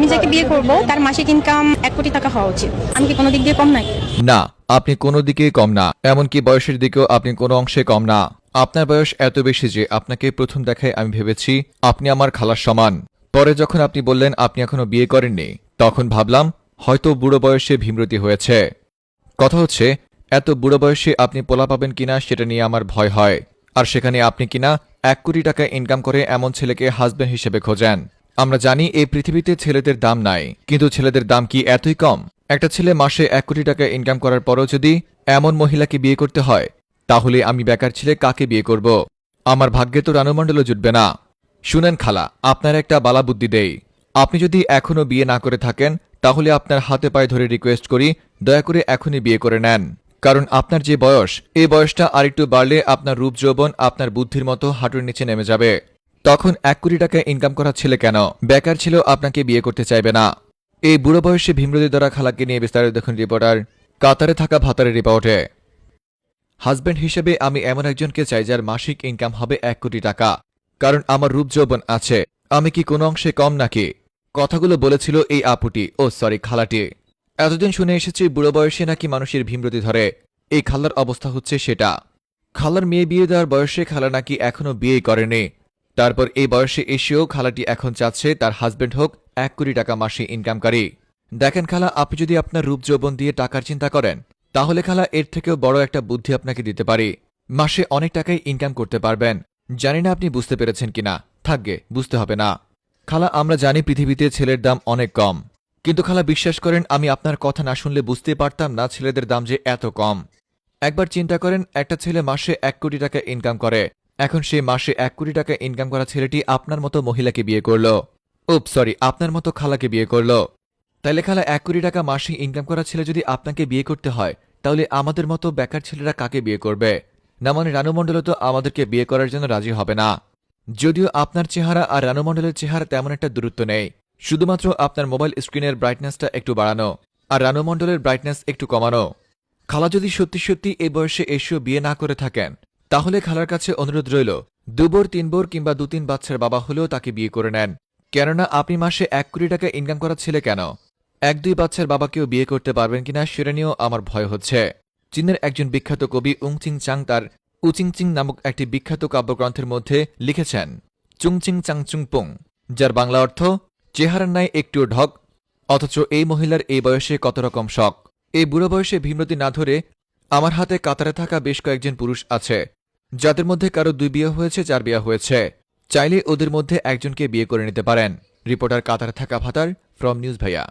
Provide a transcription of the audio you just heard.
আমি যাকে বিয়ে করব তার মাসিক ইনকাম 1 কোটি টাকা হওয়া উচিত। আমি কি কোনো দিক দিয়ে কম নাকি? না, আপনি কোনো দিকেই কম না, এমনকি বয়সের দিকেও আপনি কোনো অংশে কম না। আপনার বয়স এত বেশি যে আপনাকে প্রথম দেখায় আমি ভেবেছি আপনি আমার খালার সমান। পরে যখন আপনি বললেন আপনি এখনো বিয়ে করেননি, তখন ভাবলাম হয়তো বুড়ো বয়সে ভীমরতি হয়েছে। কথা হচ্ছে এত বুড়ো বয়সে আপনি পোলা পাবেন কিনা সেটা নিয়ে আমার ভয় হয়। আর সেখানে আপনি কিনা 1 কোটি টাকা ইনকাম করে এমন ছেলেকে হাজবেন্ড হিসেবে খোঁজেন। আমরা জানি এই পৃথিবীতে ছেলেদের দাম নাই, কিন্তু ছেলেদের দাম কি এতই কম? একটা ছেলে মাসে 1 কোটি টাকা ইনকাম করার পরও যদি এমন মহিলাকে বিয়ে করতে হয়, তাহলে আমি বেকার ছেলে কাকে বিয়ে করব? আমার ভাগ্যে তো রানুমণ্ডলও জুটবে না। শুনেন খালা, আপনার একটা বালা বুদ্ধি দেই। আপনি যদি এখনো বিয়ে না করে থাকেন, তাহলে আপনার হাতে পায়ে ধরে রিকোয়েস্ট করি দয়া করে এখনই বিয়ে করে নেন। কারণ আপনার যে বয়স, এই বয়সটা আরেকটু বাড়লে আপনার রূপ যৌবন আপনার বুদ্ধির মতো হাঁটুর নিচে নেমে যাবে। তখন 1 কোটি টাকা ইনকাম করা ছেলে কেন বেকার ছিল আপনাকে বিয়ে করতে চাইবে না? এই বুড়ো বয়সে ভীমরতি দ্বারা খালাকে নিয়ে বিস্তারিত দেখুন রিপোর্টার কাতারে থাকা ভাতারের রিপোর্টে। হাজব্যান্ড হিসেবে আমি এমন একজনকে চাই যার মাসিক ইনকাম হবে 1 কোটি টাকা। কারণ আমার রূপ যৌবন আছে। আমি কি কোনো অংশে কম নাকি? কথাগুলো বলেছিল এই আপুটি, সরি খালাটি। এতদিন শুনে এসেছি বুড়ো বয়সে নাকি মানুষের ভীমরতি ধরে। এই খালার অবস্থা হচ্ছে সেটা। খালার মেয়ে বিয়ে দেওয়ার বয়সে খালা নাকি এখনো বিয়ে করেনি। তারপর এই বয়সে এসেও খালাটি এখন চাচ্ছে তার হাজব্যান্ড হোক 1 কোটি টাকা মাসে ইনকামকারী। দেখেন খালা, আপনি যদি আপনার রূপ যৌবন দিয়ে টাকার চিন্তা করেন, তাহলে খালা এর থেকেও বড় একটা বুদ্ধি আপনাকে দিতে পারি। মাসে অনেক টাকাই ইনকাম করতে পারবেন। জানি না আপনি বুঝতে পেরেছেন কিনা। থাকবে, বুঝতে হবে না। খালা, আমরা জানি পৃথিবীতে ছেলের দাম অনেক কম, কিন্তু খালা বিশ্বাস করেন আমি আপনার কথা না শুনলে বুঝতে পারতাম না ছেলেদের দাম যে এত কম। একবার চিন্তা করেন, একটা ছেলে মাসে 1 কোটি টাকা ইনকাম করে। এখন সে মাসে 1 কোটি টাকা ইনকাম করা ছেলেটি আপনার মতো মহিলাকে বিয়ে করলো। সরি, আপনার মতো খালাকে বিয়ে করলো। তাইলে খালা, 1 কোটি টাকা মাসে ইনকাম করা ছেলে যদি আপনাকে বিয়ে করতে হয়, তাহলে আমাদের মতো বেকার ছেলেরা কাকে বিয়ে করবে? না মানে রানুমণ্ডল তো আমাদেরকে বিয়ে করার জন্য রাজি হবে না। যদিও আপনার চেহারা আর রানুমণ্ডলের চেহারা তেমন একটা দূরত্ব নেই, শুধুমাত্র আপনার মোবাইল স্ক্রিনের ব্রাইটনেসটা একটু বাড়ানো আর রানুমণ্ডলের ব্রাইটনেস একটু কমানো। খালা যদি সত্যি সত্যি এই বয়সে এসেও বিয়ে না করে থাকেন, তাহলে খালার কাছে অনুরোধ রইল 2 বোর 3 বোর কিংবা 2-3 বাচ্চার বাবা হলেও তাকে বিয়ে করে নেন। কেননা আপনি মাসে 1 কোটি টাকা ইনকাম করা ছেলে কেন 1-2 বাচ্চার বাবাকেও বিয়ে করতে পারবেন কিনা সেটা নিয়েও আমার ভয় হচ্ছে। চীনের একজন বিখ্যাত কবি উংচিং চাং তার উচিংচিং নামক একটি বিখ্যাত কাব্যগ্রন্থের মধ্যে লিখেছেন চুংচিং চাং চুংপুং, যার বাংলা অর্থ চেহারার নাই একটু ঢক, অথচ এই মহিলার এই বয়সে কত রকম শখ। এই বুড়ো বয়সে ভীমরতি না ধরে আমার হাতে কাতারে থাকা বেশ কয়েকজন পুরুষ আছে, যাদের মধ্যে কারো 2 বিয়ে হয়েছে, 4 বিয়ে হয়েছে। চাইলে ওদের মধ্যে একজনকে বিয়ে করে নিতে পারেন। রিপোর্টার কাতারে থাকা ভাতার, ফ্রম নিউজ ভাইয়া।